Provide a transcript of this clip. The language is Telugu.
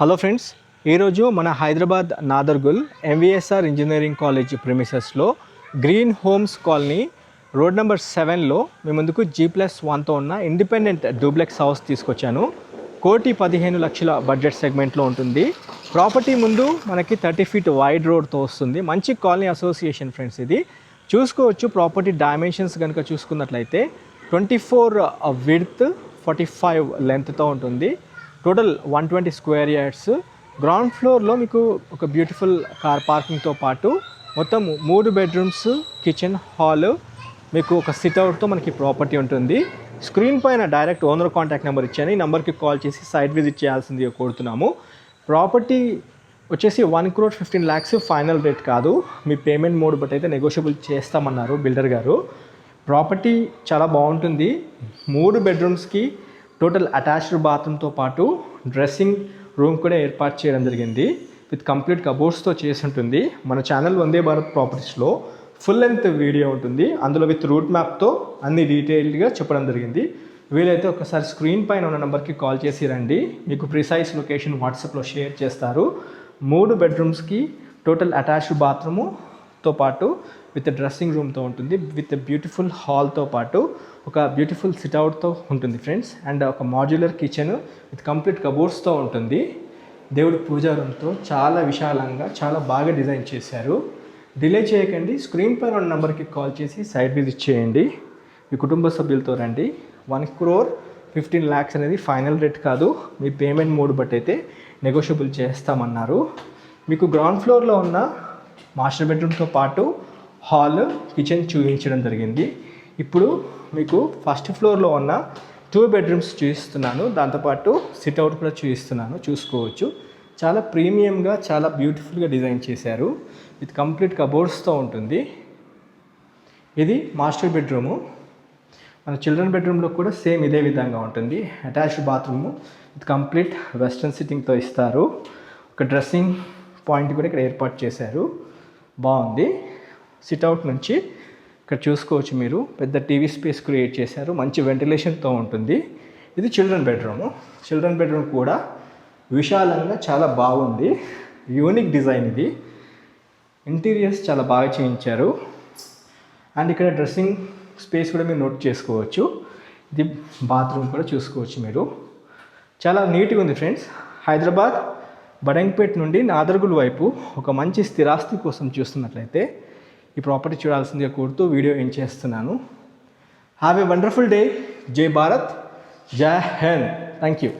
హలో ఫ్రెండ్స్, ఈరోజు మన Hyderabad Nadergul MVSR engineering college ప్రిమిసెస్లో green homes colony road number 7లో మీ ముందుకు G+1తో ఉన్న ఇండిపెండెంట్ డూప్లెక్స్ హౌస్ తీసుకొచ్చాను. 1,15,00,000 బడ్జెట్ సెగ్మెంట్లో ఉంటుంది. ప్రాపర్టీ ముందు మనకి 30 ఫీట్ వైడ్ రోడ్తో వస్తుంది. మంచి కాలనీ అసోసియేషన్ ఫ్రెండ్స్. ఇది చూసుకోవచ్చు. ప్రాపర్టీ డైమెన్షన్స్ కనుక చూసుకున్నట్లయితే 24 విడ్త్ 45 లెంత్తో ఉంటుంది. Total 120 square yards. గ్రౌండ్ ఫ్లోర్లో మీకు ఒక బ్యూటిఫుల్ కార్ పార్కింగ్తో పాటు మొత్తం 3 బెడ్రూమ్స్, కిచెన్, హాల్, మీకు ఒక సిట్అవుట్తో మనకి ప్రాపర్టీ ఉంటుంది. స్క్రీన్ పైన డైరెక్ట్ ఓనర్ కాంటాక్ట్ నెంబర్ ఇచ్చాను. ఈ నెంబర్కి కాల్ చేసి సైట్ విజిట్ చేయాల్సిందిగా కోరుతున్నాము. ప్రాపర్టీ వచ్చేసి 1,15,00,000 ఫైనల్ రేట్ కాదు. మీ పేమెంట్ మోడ్ బట్టి అయితే నెగోషియబుల్ చేస్తామన్నారు బిల్డర్ గారు. ప్రాపర్టీ చాలా బాగుంటుంది. 3 బెడ్రూమ్స్కి టోటల్ అటాచ్డ్ బాత్రూమ్తో పాటు డ్రెస్సింగ్ రూమ్ కూడా ఏర్పాటు చేయడం జరిగింది. విత్ కంప్లీట్ కబోర్డ్స్తో చేసి ఉంటుంది. మన channel Vande Bharat ప్రాపర్టీస్లో full length video ఉంటుంది. అందులో విత్ రూట్ మ్యాప్తో అన్ని డీటెయిల్డ్గా చెప్పడం జరిగింది. వీలైతే ఒకసారి స్క్రీన్ పైన ఉన్న నెంబర్కి కాల్ చేసి రండి. మీకు ప్రిసైజ్ లొకేషన్ వాట్సాప్లో షేర్ చేస్తారు. 3 బెడ్రూమ్స్కి టోటల్ అటాచ్డ్ బాత్రూముతో పాటు విత్ డ్రెస్సింగ్ రూమ్తో ఉంటుంది. విత్ బ్యూటిఫుల్ హాల్తో పాటు ఒక బ్యూటిఫుల్ సిట్అవుట్తో ఉంటుంది ఫ్రెండ్స్. అండ్ ఒక మాడ్యులర్ కిచెన్ విత్ కంప్లీట్ కబోర్డ్స్తో ఉంటుంది. దేవుడి పూజా రూమ్తో చాలా విశాలంగా చాలా బాగా డిజైన్ చేశారు. డిలే చేయకండి. స్క్రీన్ పైన ఉన్న నెంబర్కి కాల్ చేసి సైట్ విజిట్ చేయండి. మీ కుటుంబ సభ్యులతో రండి. 1,15,00,000 అనేది ఫైనల్ రేట్ కాదు. మీ పేమెంట్ మోడ్ బట్టి అయితే నెగోషియబుల్ చేస్తామన్నారు. మీకు గ్రౌండ్ ఫ్లోర్లో ఉన్న మాస్టర్ బెడ్రూమ్తో పాటు హాల్, కిచెన్ చూపించడం జరిగింది. ఇప్పుడు మీకు ఫస్ట్ ఫ్లోర్లో ఉన్న 2 బెడ్రూమ్స్ చూపిస్తున్నాను. దాంతోపాటు సిట్అవుట్ కూడా చూపిస్తున్నాను. చూసుకోవచ్చు. చాలా ప్రీమియంగా చాలా బ్యూటిఫుల్గా డిజైన్ చేశారు. విత్ కంప్లీట్ కబోర్డ్స్తో ఉంటుంది. ఇది మాస్టర్ బెడ్రూము. మన చిల్డ్రన్ బెడ్రూమ్లో కూడా సేమ్ ఇదే విధంగా ఉంటుంది. Attached bathroom with complete western సిట్టింగ్తో ఇస్తారు. ఒక డ్రెస్సింగ్ పాయింట్ కూడా ఇక్కడ ఏర్పాటు చేశారు. బాగుంది. సిట్అవుట్ నుంచి ఇక్కడ చూసుకోవచ్చు. మీరు పెద్ద టీవీ స్పేస్ క్రియేట్ చేశారు. మంచి వెంటిలేషన్తో ఉంటుంది. ఇది చిల్డ్రన్ బెడ్రూము. చిల్డ్రన్ బెడ్రూమ్ కూడా విశాలంగా చాలా బాగుంది. యూనిక్ డిజైన్ ఇది. ఇంటీరియర్స్ చాలా బాగా చేయించారు. అండ్ ఇక్కడ డ్రెస్సింగ్ స్పేస్ కూడా మీరు నోట్ చేసుకోవచ్చు. ఇది బాత్రూమ్ కూడా చూసుకోవచ్చు. మీరు చాలా నీట్గా ఉంది ఫ్రెండ్స్. హైదరాబాద్ బడంగ్పేట్ నుండి నాదర్గుల్ వైపు ఒక మంచి స్థిరాస్తి కోసం చూస్తున్నట్లయితే ఈ ప్రాపర్టీ చూడాల్సిందిగా కోరుతూ వీడియో ఏం చేస్తున్నాను. Have a wonderful day. జై భారత్, జై హింద్. Thank you.